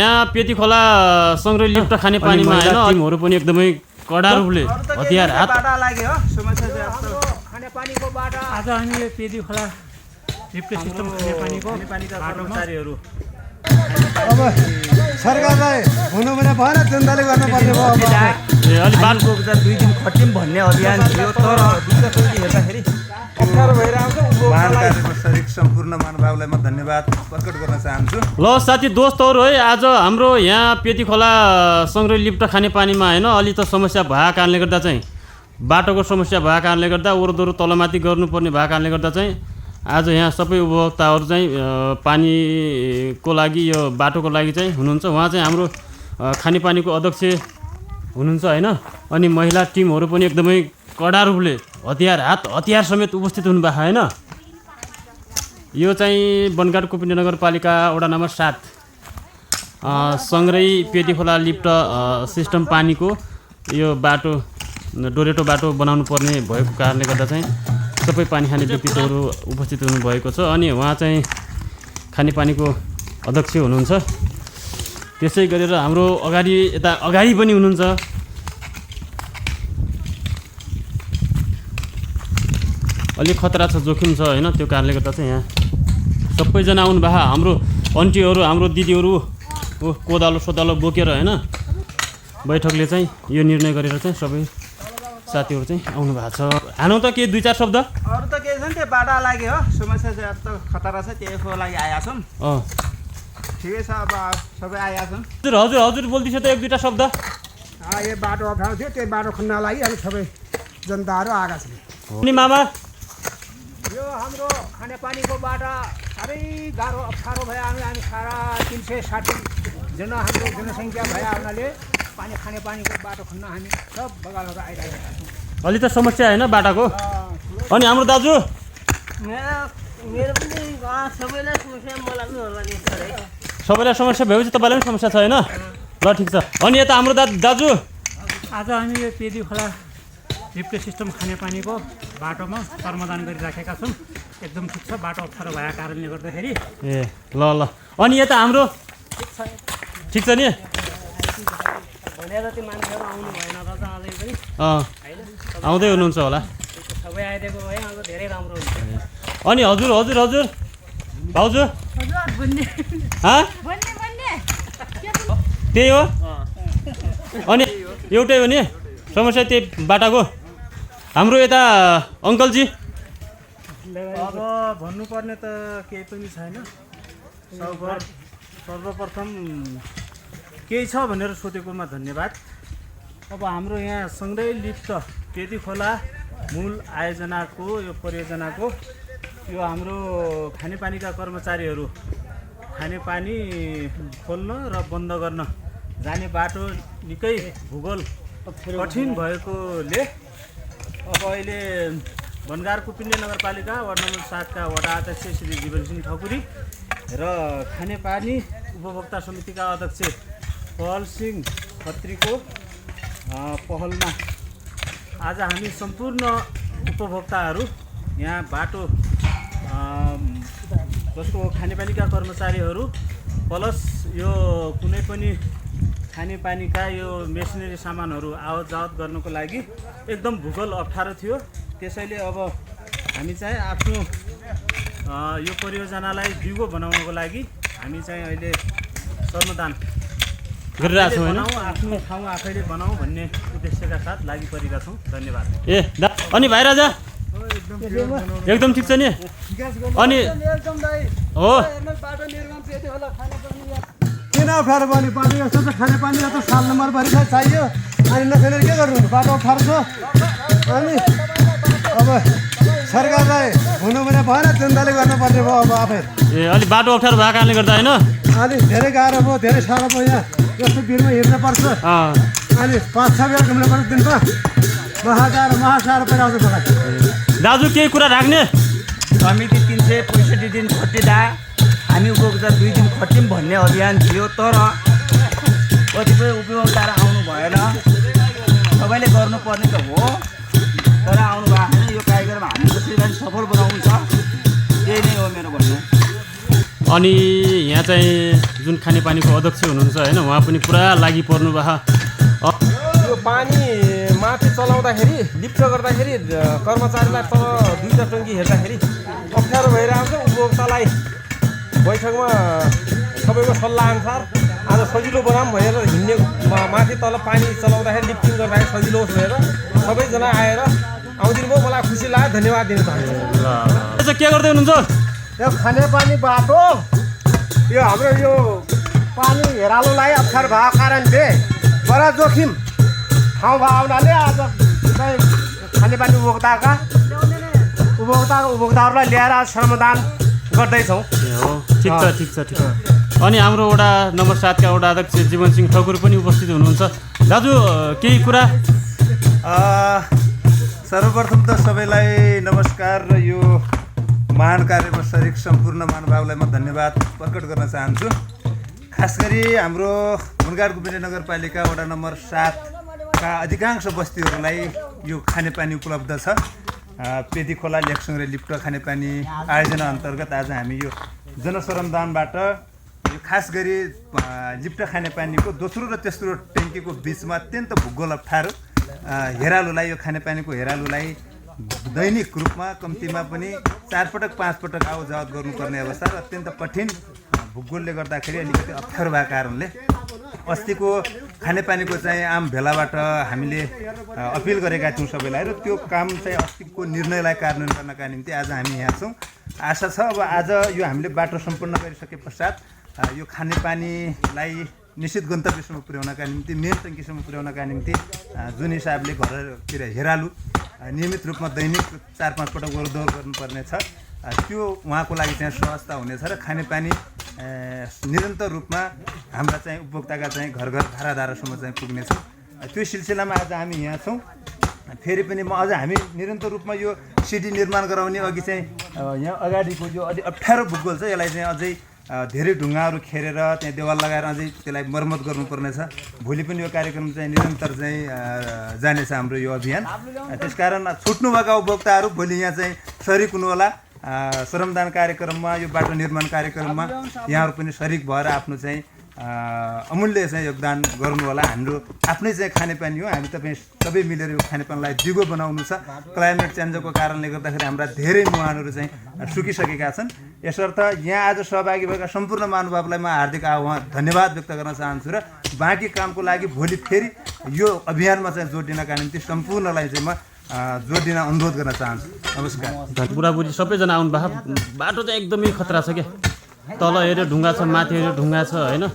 यहाँ पेती खोला सङ्ग्रह लिफ्ट खाने पानीमा हैन टिमहरु पनि एकदमै कडा रूपले हतियार हात बाटा लाग्यो हो समस्या चाहिँ खाने पानीको बाटा आज हामी यो पेदी खोला लिफ्ट सिस्टम खाने पानीको कर्मचारीहरू अब सरकारलाई हुनु भने भएन जनताले गर्नुपर्ने भयो अब अलि बाटोको 2 दिन खटिम भन्ने अभियान थियो तर दुईटा हेर्दाखेरि अप्ठ्यारो भइरहेको छ महाकार्यमा शरीक सम्पूर्ण महानुभावलाई म धन्यवाद प्रकट गर्न चाहन्छु। ल साथी दोस्तहरु है आज हाम्रो यहाँ पेती खोला सङ्ग्रह लिफ्ट खाने पानीमा हैन अलि त समस्या भएको कारणले गर्दा चाहिँ बाटोको समस्या भएको कारणले गर्दा ओरदोरो तलमाथि गर्नुपर्ने भएको कारणले गर्दा चाहिँ आज यहाँ सबै उपभोक्ताहरू चाहिँ पानीको लागि यो बाटोको लागि चाहिँ हुनुहुन्छ। उहाँ चाहिँ हाम्रो खानेपानीको अध्यक्ष हुनुहुन्छ हैन अनि महिला टिमहरु पनि एकदमै कडा रूपले हतियार समेत उपस्थित हुनुभएको हैन। यो चाहिँ बनगाड कुपिनी नगरपालिका वडा नम्बर 7 सङ्ग्रही पेती खोला लिफ्ट सिस्टम पानीको यो बाटो डोरेटो बाटो बनाउनु पर्ने भएको कारणले गर्दा चाहिँ सबै पानी खाने व्यक्तित्वहरू उपस्थित हुनुभएको छ अनि उहाँ चाहिँ खानेपानीको अध्यक्ष हुनुहुन्छ। त्यसै गरेर हाम्रो अगाडि पनि हुनुहुन्छ अलि खतरा छ जोखिम छ हैन त्यो कारणले गर्दा चाहिँ यहाँ सबैजना आउनु भएको हाम्रो आन्टीहरू हाम्रो दिदीहरू कोदालो सोदालो बोकेर हैन बैठकले चाहिँ यो निर्णय गरेर चाहिँ सबै साथीहरू चाहिँ आउनु भएको छ। हानौ त के 2-4 शब्द अरु त के छ नि त्यो बाटा लाग्यो हो समस्या चाहिँ अब त खतरा छ त्यसको लागि आएका छौँ। ठिकै छ अब सबै आएका छन्। हजुर बोल्दिछ त 1-2टा शब्द यो बाटो अप्ठ्यारो थियो त्यो बाटो खन्न लागि हामी सबै जनताहरू आएका छन्। अनि मामा यो हाम्रो खाने पानीको बाटा साह्रै गाह्रो अप्ठ्यारो भयो हामी सारा 360 जना हाम्रो जनसङ्ख्या भए हुनाले खाने पानीको बाटो खन्न हामी सब बगालबाट आइरहेका छौँ। अलि त समस्या हैन बाटाको। अनि हाम्रो दाजु मेरो पनि सबैलाई समस्या मलाई पनि होला नि सर है सबैलाई समस्या भएपछि तपाईँलाई पनि समस्या छ हैन ल ठिक छ। अनि यता हाम्रो दाजु आज हामी यो पेदी खोला लिफ्ट सिस्टम खाने पानीको बाटोमा कर्मदान गरिराखेका छौँ। एकदम ठिक छ बाटो अप्ठ्यारो भएको कारणले गर्दाखेरि ए ल अनि यता हाम्रो ठिक छ नि भने जति मान्छेहरू आउनु भएन र त अझै पनि आउँदै हुनुहुन्छ होला सबै आइदिएको भए अझ धेरै राम्रो हुन्छ। अनि हजुर भाउजू त्यही हो अनि एउटै हो नि समस्या त्यही बाटाको। हाम्रो यता अङ्कलजी अब भन्नुपर्ने त केही पनि छैन। सर्वप्रथम केही छ भनेर सोधेकोमा धन्यवाद। अब हाम्रो यहाँ सङ्ग्रही लिफ्ट पेदी खोला मूल आयोजनाको यो परियोजनाको यो हाम्रो खानेपानीका कर्मचारीहरू खानेपानी खोल्न र बन्द गर्न जाने बाटो निकै भूगोल कठिन भएकोले अब अहिले बनगाड कुपिनी नगरपालिका वार्ड नम्बर 7 का वडा अध्यक्ष श्री जीवनसिंह ठकुरी र खानेपानी उपभोक्ता समितिका अध्यक्ष पहल सिंह खत्रीको पहलमा आज हामी सम्पूर्ण उपभोक्ताहरू यहाँ बाटो जसको खानेपानीका कर्मचारीहरू प्लस यो कुनै पनि खानेपानीका यो मेसिनरी सामानहरू आवत जावत गर्नको लागि एकदम भूगोल अप्ठ्यारो थियो। त्यसैले अब हामी चाहिँ आफ्नो यो परियोजनालाई दिगो बनाउनको लागि हामी चाहिँ अहिले श्रमदान गरिरहेका छौँ हैन आफ्नो ठाउँ आफैले बनाऊ भन्ने उद्देश्यका साथ लागि परेका छौँ। धन्यवाद। अनि भाइ राजा एकदम ठिक छ नि अनि हो किन अप्ठ्यारो बन्यो बाटो यस्तो छ खानेपानी यस्तो साल नम्बरभरि चाहियो अनि नखेलेर के गर्नु बाटो अप्ठ्यारो छ अनि अब सरकारलाई हुनु भने भएन जनताले गर्नुपर्ने भयो अब आफै ए अलि बाटो अप्ठ्यारो भएको कारणले गर्दा हैन अलि धेरै गाह्रो भयो धेरै साह्रो भयो यहाँ यस्तो बिलमा हिँड्नुपर्छ अनि 5-6 बेला घुम्नुपर्छ दिनमा महासाह्रो परिआउँछ मलाई। दाजु केही कुरा राख्ने समिति 365 दिन खटिँदा हामी उपभोक्ता 2 दिन खटिम भन्ने अभियान थियो तर कतिपय उपभोक्ताहरू आउनु भएन। सबैले गर्नुपर्ने त हो तर आउनु भएको छैन। यो कार्यक्रम हामी जसरी सफल बनाउनु छ त्यही नै हो मेरो भन्नु। अनि यहाँ चाहिँ जुन खानेपानीको अध्यक्ष हुनुहुन्छ होइन उहाँ पनि पुरा लागि पर्नु भयो यो पानी माथि चलाउँदाखेरि लिफ्ट गर्दाखेरि कर्मचारीलाई तल 2टा टङ्की हेर्दाखेरि अप्ठ्यारो भइरहेको छ उपभोक्तालाई बैठकमा सबैको सल्लाहअनुसार आज सजिलो बनाऊँ भनेर हिँड्ने माथि तल पानी चलाउँदाखेरि लिफ्टिङ गर्दाखेरि सजिलो होस् भनेर सबैजना आएर आउँदिनु भयो मलाई खुसी लाग्यो धन्यवाद दिन चाहन्छु के गर्दै हुनुहुन्छ यो खानेपानी बाटो यो हाम्रो यो पानी हेरालोलाई अप्ठ्यारो भएको कारणले बडा जोखिम ठाउँ भएको हुनाले आज चाहिँ खानेपानी उपभोक्ताहरूलाई ल्याएर श्रमदान गर्दैछौँ। हो ठिक छ अनि हाम्रो वडा नम्बर 7 का वडा अध्यक्ष जीवनसिंह ठकुर पनि उपस्थित हुनुहुन्छ। दाजु केही कुरा सर्वप्रथम त सबैलाई नमस्कार र यो महान कार्यमा सरिक सम्पूर्ण महानुभावलाई म धन्यवाद प्रकट गर्न चाहन्छु। खास गरी हाम्रो हुनगाड गुम्बे नगरपालिका वडा नम्बर 7 का अधिकांश बस्तीहरूलाई यो खानेपानी उपलब्ध छ। पेदी खोला लेकसङ्ग्रे लिफ्ट खानेपानी आयोजना अन्तर्गत आज हामी यो जनश्रमदानबाट यो खास गरी लिफ्ट खानेपानीको दोस्रो र तेस्रो ट्याङ्कीको बिचमा अत्यन्त भूगोल अप्ठ्यारो हेरालुलाई यो खानेपानीको हेरालुलाई दैनिक रूपमा कम्तीमा पनि 4 पटक 5 पटक आउ जावत गर्नुपर्ने अवस्था र अत्यन्त कठिन भूगोलले गर्दाखेरि अलिकति अप्ठ्यारो भएको कारणले अस्तिको खानेपानीको चाहिँ आम भेलाबाट हामीले अपिल गरेका थियौँ सबैलाई र त्यो काम चाहिँ अस्तिको निर्णयलाई कार्यान्वयन गर्नका निम्ति आज हामी यहाँ छौँ। आशा छ अब आज यो हामीले बाटो सम्पन्न गरिसके पश्चात यो खानेपानीलाई निश्चित गन्तव्यसम्म पुर्याउनका निम्ति मेन टङ्कीसम्म पुर्याउनका निम्ति जुन हिसाबले घरतिर हेरालु नियमित रूपमा दैनिक 4-5 पटक ओहोरदोहोर गर्नुपर्ने छ त्यो उहाँको लागि चाहिँ सहजता हुनेछ र खानेपानी निरन्तर रूपमा हाम्रा चाहिँ उपभोक्ताका चाहिँ घर धारासम्म चाहिँ पुग्नेछ। त्यो सिलसिलामा आज हामी यहाँ छौँ। फेरि पनि म अझ हामी निरन्तर रूपमा यो सिडी निर्माण गराउने अघि चाहिँ यहाँ अगाडिको जो अलि अप्ठ्यारो भूगोल छ यसलाई चाहिँ अझै धेरै ढुङ्गाहरू खेरेर त्यहाँ देवाल लगाएर अझै त्यसलाई मर्मत गर्नुपर्नेछ। भोलि पनि यो कार्यक्रम चाहिँ निरन्तर चाहिँ जानेछ हाम्रो यो अभियान। त्यसकारण छुट्नुभएका उपभोक्ताहरू भोलि यहाँ चाहिँ सरिक हुनुहोला श्रमदान कार्यक्रममा यो बाटो निर्माण कार्यक्रममा यहाँहरू पनि सरिक भएर आफ्नो चाहिँ अमूल्य चाहिँ योगदान गर्नु होला। हाम्रो आफ्नै चाहिँ खानेपानी हो, हामी तपाईँ सबै मिलेर यो खानेपानीलाई दिगो बनाउनु छ। क्लाइमेट चेन्जको कारणले गर्दाखेरि हाम्रा धेरै मुहानहरू चाहिँ सुकिसकेका छन्। यसर्थ यहाँ आज सहभागी भएका सम्पूर्ण महानुभावलाई म हार्दिक धन्यवाद व्यक्त गर्न चाहन्छु र बाँकी कामको लागि भोलि फेरि यो अभियानमा चाहिँ जोड दिनका निम्ति सम्पूर्णलाई चाहिँ म जोड दिन अनुरोध गर्न चाहन्छु। नमस्कार। बुढाबुढी सबैजना आउनु भएको, बाटो चाहिँ एकदमै खतरा छ क्या, तल हेऱ्यो ढुङ्गा छ, माथि हेऱ्यो ढुङ्गा छ होइन।